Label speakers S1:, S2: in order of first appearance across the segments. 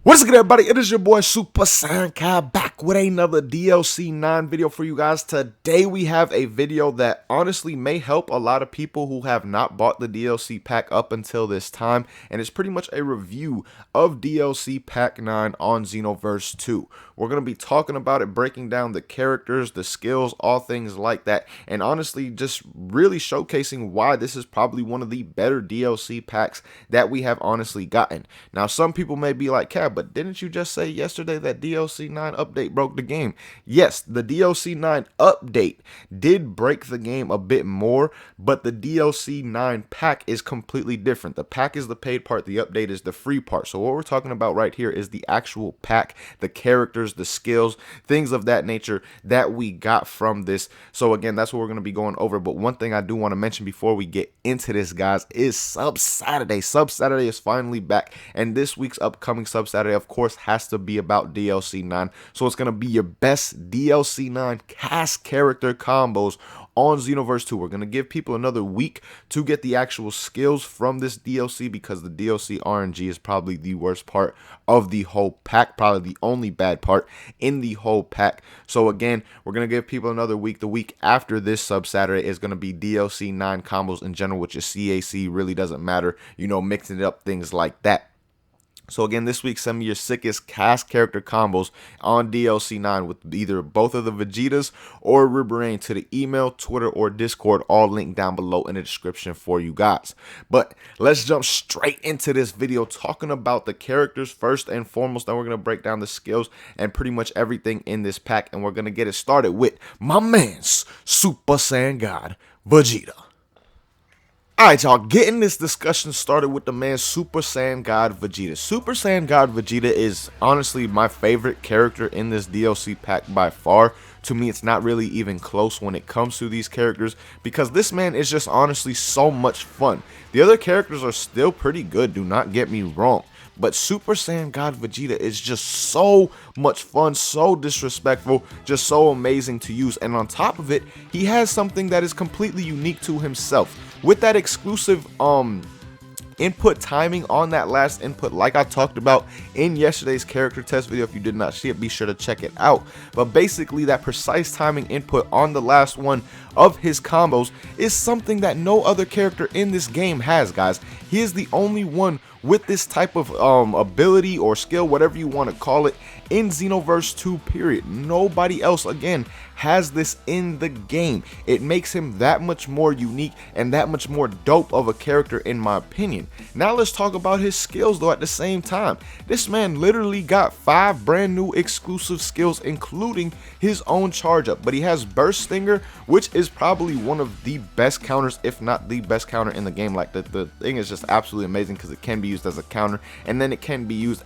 S1: What's good, everybody? It is your boy Super Saiyan Kai back with another DLC 9 video for you guys. Today we have a video that honestly may help a lot of people who have not bought the DLC pack up until this time, and it's pretty much a review of DLC pack 9 on Xenoverse 2. We're going to be talking about it, breaking down the characters, the skills, all things like that, and honestly just really showcasing why this is probably one of the better DLC packs that we have honestly gotten. Now, some people may be like, Cab, but didn't you just say yesterday that DLC 9 update broke the game? Yes, the DLC 9 update did break the game a bit more, but the DLC 9 pack is completely different. The pack is the paid part, the update is the free part. So what we're talking about right here is the actual pack, the characters, the skills, things of that nature that we got from this. So again, that's what we're going to be going over. But one thing I do want to mention before we get into this, guys, is Sub Saturday. Sub Saturday is finally back, and this week's upcoming Sub Saturday, of course, has to be about DLC 9. So it's going to be your best DLC 9 cast character combos on Xenoverse 2. We're going to give people another week to get the actual skills from this DLC, because the DLC RNG is probably the worst part of the whole pack, probably the only bad part in the whole pack. So again, we're going to give people another week. The week after this Sub Saturday is going to be DLC 9 combos in general, which is CAC, really doesn't matter, you know, mixing it up, things like that. So again, this week, send me your sickest cast character combos on DLC 9 with either both of the Vegetas or Riverine to the email, Twitter, or Discord, all linked down below in the description for you guys. But let's jump straight into this video talking about the characters first and foremost. Then we're going to break down the skills and pretty much everything in this pack. And we're going to get it started with my man's Super Saiyan God, Vegeta. Alright, y'all, getting this discussion started with the man Super Saiyan God Vegeta. Super Saiyan God Vegeta is honestly my favorite character in this DLC pack by far. To me, it's not really even close when it comes to these characters, because this man is just honestly so much fun. The other characters are still pretty good, do not get me wrong, but Super Saiyan God Vegeta is just so much fun, so disrespectful, just so amazing to use. And on top of it, he has something that is completely unique to himself. With that exclusive input timing on that last input, like I talked about in yesterday's character test video. If you did not see it, be sure to check it out. But basically, that precise timing input on the last one of his combos is something that no other character in this game has, guys. He is the only one with this type of ability or skill, whatever you want to call it, in Xenoverse 2, period. Nobody else, again, has this in the game. It makes him that much more unique and that much more dope of a character, in my opinion. Now let's talk about his skills, though, at the same time. This man literally got 5 brand new exclusive skills, including his own charge up. But he has Burst Stinger, which is probably one of the best counters, if not the best counter in the game. Like, the thing is just absolutely amazing, because it can be used as a counter, and then it can be used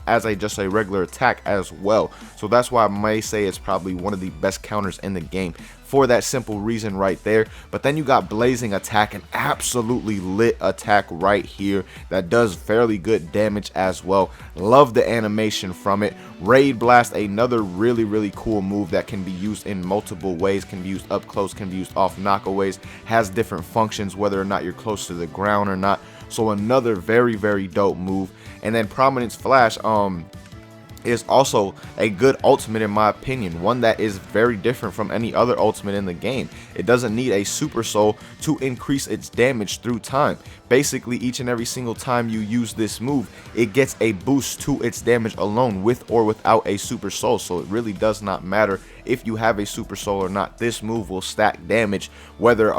S1: as just a regular attack as well. So that's why I may say it's probably one of the best counters in the game, for that simple reason right there. But then you got Blazing Attack, an absolutely lit attack right here that does fairly good damage as well. Love the animation from it. Raid Blast, another really cool move that can be used in multiple ways, can be used up close, can be used off knockaways, has different functions whether or not you're close to the ground or not. So another very dope move. And then Prominence Flash is also a good ultimate, in my opinion, one that is very different from any other ultimate in the game. It doesn't need a super soul to increase its damage through time. Basically, each and every single time you use this move, it gets a boost to its damage alone, with or without a super soul. So it really does not matter if you have a super soul or not. This move will stack damage whether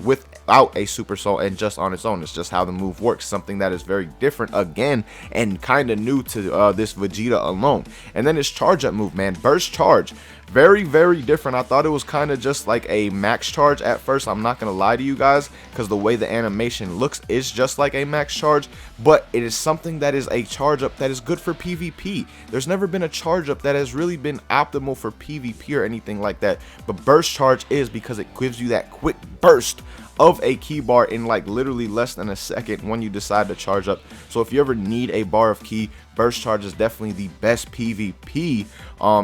S1: without a super soul and just on its own. It's just how the move works, something that is very different again and kind of new to this Vegeta alone. And then his charge up move, man, Burst Charge, very different. I thought it was kind of just like a max charge at first, I'm not gonna lie to you guys, because the way the animation looks is just like a max charge, but it is something that is a charge up that is good for PvP. There's never been a charge up that has really been optimal for PvP or anything like that, but Burst Charge is, because it gives you that quick burst of a ki bar in like literally less than a second when you decide to charge up. So if you ever need a bar of ki, burst charge is definitely the best PvP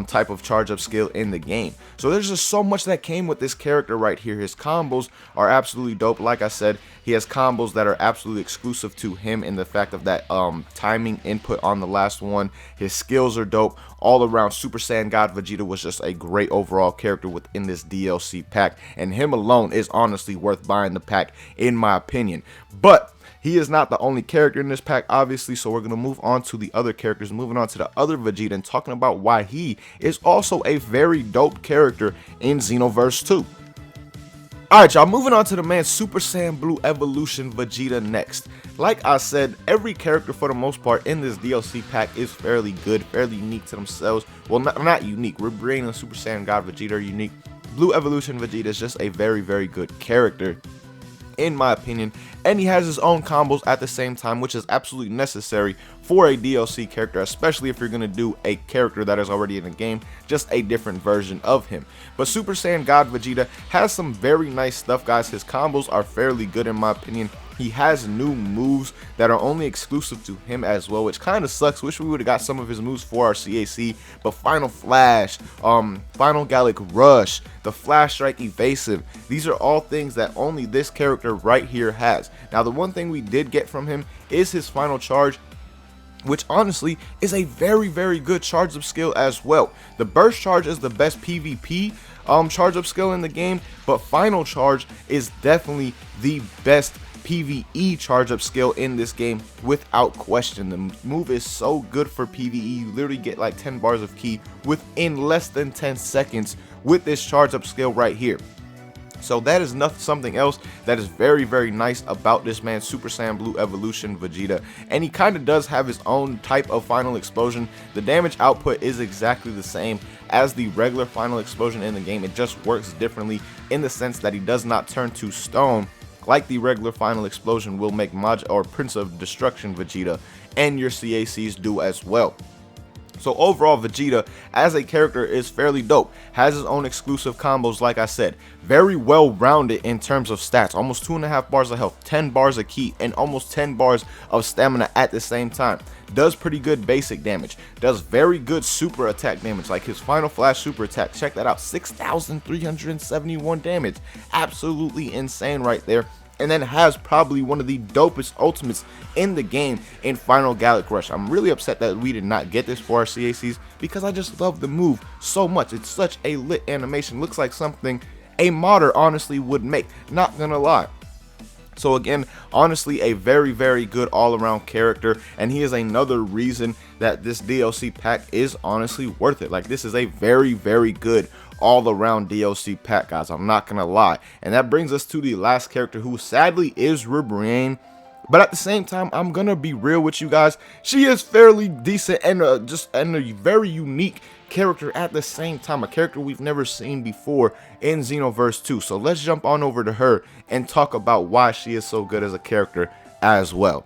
S1: type of charge up skill in the game. So there's just so much that came with this character right here. His combos are absolutely dope. Like I said, he has combos that are absolutely exclusive to him in the fact of that timing input on the last one. His skills are dope. All around, Super Saiyan God Vegeta was just a great overall character within this DLC pack, and him alone is honestly worth buying the pack in my opinion. But he is not the only character in this pack, obviously, so we're going to move on to the other characters, moving on to the other Vegeta and talking about why he is also a very dope character in Xenoverse 2. Alright y'all, moving on to the man Super Saiyan Blue Evolution Vegeta next. Like I said, every character for the most part in this DLC pack is fairly good, fairly unique to themselves. Well, not unique. Riverine and Super Saiyan God Vegeta are unique. Blue Evolution Vegeta is just a very, very good character, in my opinion, and he has his own combos at the same time, which is absolutely necessary for a DLC character, especially if you're going to do a character that is already in the game, just a different version of him. But Super Saiyan God Vegeta has some very nice stuff, guys. His combos are fairly good in my opinion. He has new moves that are only exclusive to him as well, which kind of sucks. Wish we would have got some of his moves for our CAC, but Final Flash, Final Gallic Rush, the Flash Strike Evasive, these are all things that only this character right here has. Now, the one thing we did get from him is his Final Charge, which honestly is a very, very good charge up skill as well. The Burst Charge is the best PvP charge up skill in the game, but Final Charge is definitely the best PvE charge up skill in this game without question. The move is so good for PvE. You literally get like 10 bars of ki within less than 10 seconds with this charge up skill right here. So that is something else that is very, very nice about this man Super Saiyan Blue Evolution Vegeta, and he kind of does have his own type of final explosion. The damage output is exactly the same as the regular final explosion in the game. It just works differently in the sense that he does not turn to stone like the regular final explosion will make Prince of Destruction Vegeta and your CACs do as well. So overall, Vegeta as a character is fairly dope, has his own exclusive combos, like I said, very well rounded in terms of stats, almost 2.5 bars of health, 10 bars of ki, and almost 10 bars of stamina at the same time. Does pretty good basic damage, does very good super attack damage, like his Final Flash super attack, check that out, 6,371 damage, absolutely insane right there. And then has probably one of the dopest ultimates in the game in Final Gallic Rush. I'm really upset that we did not get this for our CACs because I just love the move so much. It's such a lit animation. Looks like something a modder honestly would make, not gonna lie. So again, honestly, a very, very good all-around character, and he is another reason that this DLC pack is honestly worth it. Like, this is a very, very good all-around DLC pack, guys. I'm not gonna lie. And that brings us to the last character, who sadly is Riverine. But at the same time, I'm gonna be real with you guys. She is fairly decent and just a very unique character at the same time, a character we've never seen before in Xenoverse 2. So let's jump on over to her and talk about why she is so good as a character as well.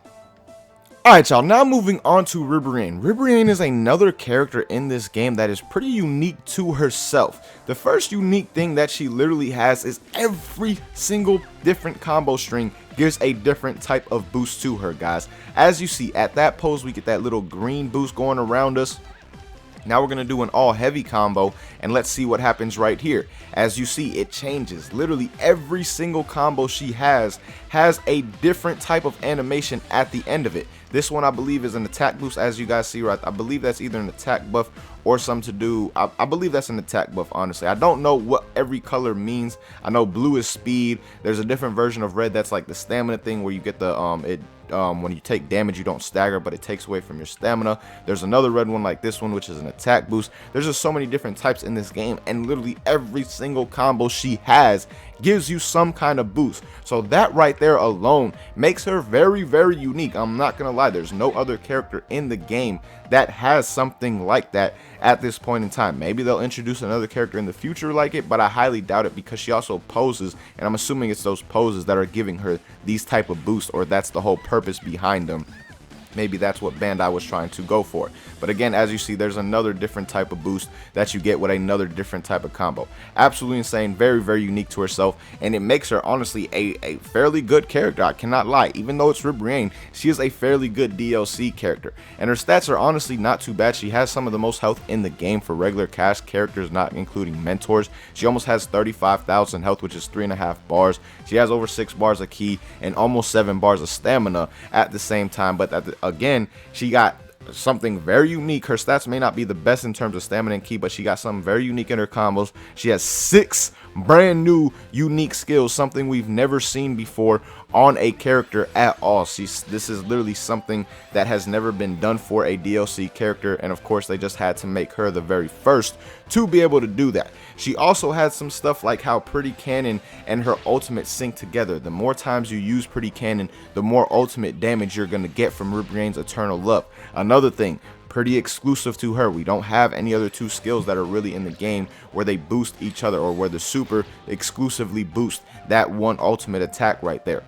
S1: Alright y'all, now moving on to Riverine. Riverine is another character in this game that is pretty unique to herself. The first unique thing that she literally has is every single different combo string gives a different type of boost to her, guys. As you see, at that pose, we get that little green boost going around us. Now we're going to do an all heavy combo, and let's see what happens right here. As you see, it changes. Literally every single combo she has a different type of animation at the end of it. This one I believe is an attack boost, as you guys see right. I believe that's either an attack buff or something to do. I believe that's an attack buff, honestly. I don't know what every color means. I know blue is speed. There's a different version of red that's like the stamina thing, where you get the when you take damage you don't stagger, but it takes away from your stamina. There's another red one like this one, which is an attack boost. There's just so many different types in this game, and literally every single combo she has gives you some kind of boost. So that right there alone makes her very, very unique. I'm not gonna lie, there's no other character in the game that has something like that at this point in time. Maybe they'll introduce another character in the future like it, but I highly doubt it, because she also poses, and I'm assuming it's those poses that are giving her these type of boosts, or that's the whole purpose behind them. Maybe that's what Bandai was trying to go for. But again, as you see, there's another different type of boost that you get with another different type of combo. Absolutely insane, very, very unique to herself, and it makes her honestly a fairly good character. I cannot lie. Even though it's Riverine, she is a fairly good DLC character. And her stats are honestly not too bad. She has some of the most health in the game for regular cast characters, not including mentors. She almost has 35,000 health, which is 3.5 bars. She has over 6 bars of ki and almost 7 bars of stamina at the same time. But again, she got something very unique. Her stats may not be the best in terms of stamina and ki, but she got something very unique in her combos. She has 6 brand new unique skills, something we've never seen before on a character at all. This is literally something that has never been done for a DLC character, and of course they just had to make her the very first to be able to do that. She also had some stuff like how Pretty Cannon and her ultimate sync together. The more times you use Pretty Cannon, the more ultimate damage you're going to get from Riverine's Eternal Love. Another thing, pretty exclusive to her. We don't have any other 2 skills that are really in the game where they boost each other, or where the super exclusively boost that one ultimate attack right there.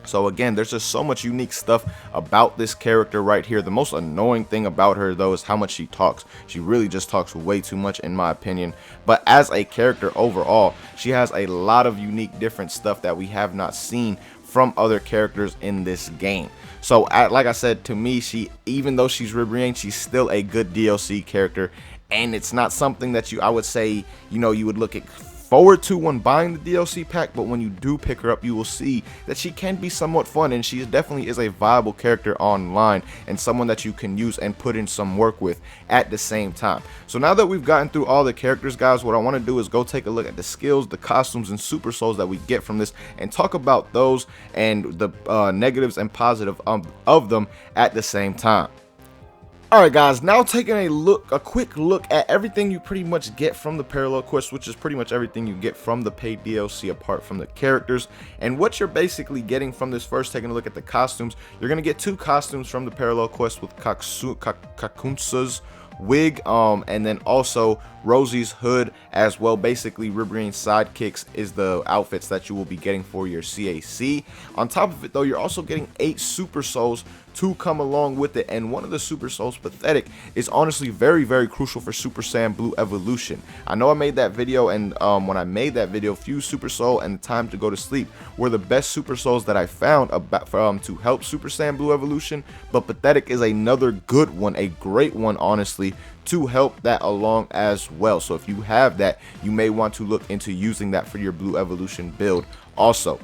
S1: So again, there's just so much unique stuff about this character right here. The most annoying thing about her though is how much she talks. She really just talks way too much in my opinion. But as a character overall, she has a lot of unique different stuff that we have not seen from other characters in this game. So like I said, to me, even though she's Riverine, she's still a good DLC character, and it's not something that I would say, you would look at forward to when buying the DLC pack, but when you do pick her up, you will see that she can be somewhat fun, and she definitely is a viable character online and someone that you can use and put in some work with at the same time. So now that we've gotten through all the characters, guys, what I want to do is go take a look at the skills, the costumes, and super souls that we get from this, and talk about those and the negatives and positive of them at the same time. Alright guys, now taking a quick look at everything you pretty much get from the parallel quest, which is pretty much everything you get from the paid DLC apart from the characters, and what you're basically getting from this. First, taking a look at the costumes, you're going to get 2 costumes from the parallel quest with Kakunsa's wig, and then also Rosie's hood as well. Basically, Riverine's sidekicks is the outfits that you will be getting for your CAC. On top of it though, you're also getting 8 super souls to come along with it, and one of the super souls, Pathetic, is honestly very, very crucial for Super Saiyan Blue evolution. I know I made that video, and when I made that video, Fuse Super Soul and Time to Go to Sleep were the best super souls that I found to help Super Saiyan Blue evolution, but Pathetic is another good one, a great one honestly, to help that along as well. So if you have that, you may want to look into using that for your Blue evolution build also.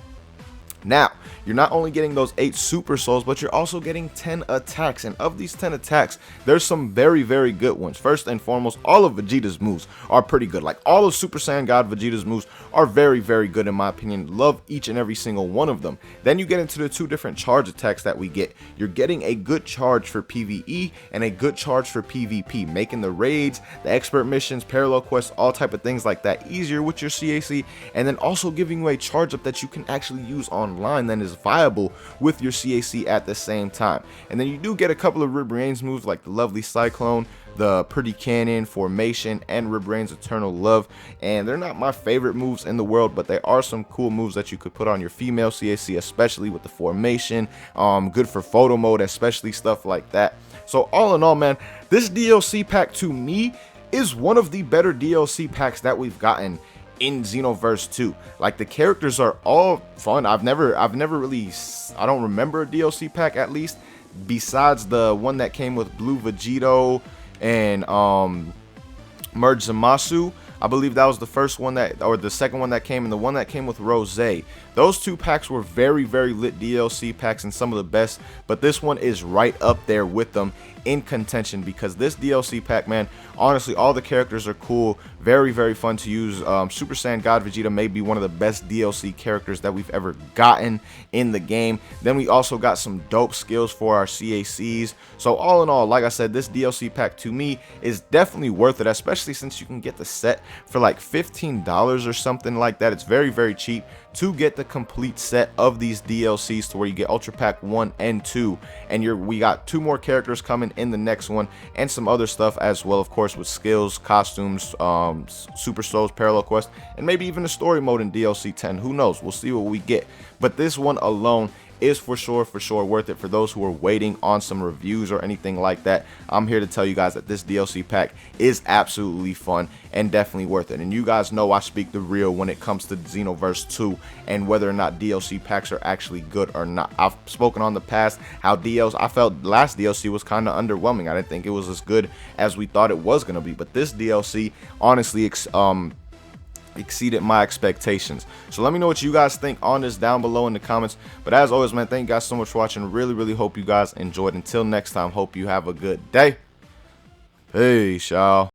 S1: Now, you're not only getting those 8 super souls, but you're also getting 10 attacks, and of these 10 attacks, there's some very, very good ones. First and foremost, all of Vegeta's moves are pretty good. Like, all of Super Saiyan God Vegeta's moves are very, very good in my opinion. Love each and every single one of them. Then you get into the 2 different charge attacks that we get. You're getting a good charge for PvE and a good charge for PvP, making the raids, the expert missions, parallel quests, all type of things like that easier with your CAC, and then also giving you a charge up that you can actually use online that is viable with your CAC at the same time. And then you do get a couple of Riverine's moves like the Lovely Cyclone, the Pretty Cannon, Formation, and Riverine's Eternal Love, and they're not my favorite moves in the world, but they are some cool moves that you could put on your female CAC, especially with the Formation. Good for photo mode, especially stuff like that. So all in all, man, this DLC pack to me is one of the better DLC packs that we've gotten in Xenoverse 2. Like, the characters are all fun. I've never really, I don't remember a DLC pack, at least besides the one that came with Blue Vegito and Merge Zamasu. I believe that was the first one that, or the second one that came, and the one that came with Rose. Those 2 packs were very, very lit DLC packs and some of the best, but this one is right up there with them in contention, because this DLC pack, man, honestly, all the characters are cool, very, very fun to use. Super Saiyan God Vegeta may be one of the best DLC characters that we've ever gotten in the game. Then we also got some dope skills for our CACs. So all in all, like I said, this DLC pack to me is definitely worth it, especially since you can get the set for like $15 or something like that. It's very, very cheap to get the complete set of these DLCs, to where you get Ultra Pack 1 and 2, and we got 2 more characters coming in the next one, and some other stuff as well, of course, with skills, costumes, super souls, parallel quest, and maybe even a story mode in DLC 10. Who knows? We'll see what we get, but this one alone is for sure worth it. For those who are waiting on some reviews or anything like that, I'm here to tell you guys that this DLC pack is absolutely fun and definitely worth it. And you guys know I speak the real when it comes to Xenoverse 2 and whether or not DLC packs are actually good or not. I've spoken on the past how I felt last DLC was kind of underwhelming. I didn't think it was as good as we thought it was going to be, but this DLC honestly exceeded my expectations. So let me know what you guys think on this down below in the comments. But as always, man, thank you guys so much for watching. Really hope you guys enjoyed. Until next time, hope you have a good day. Peace, y'all.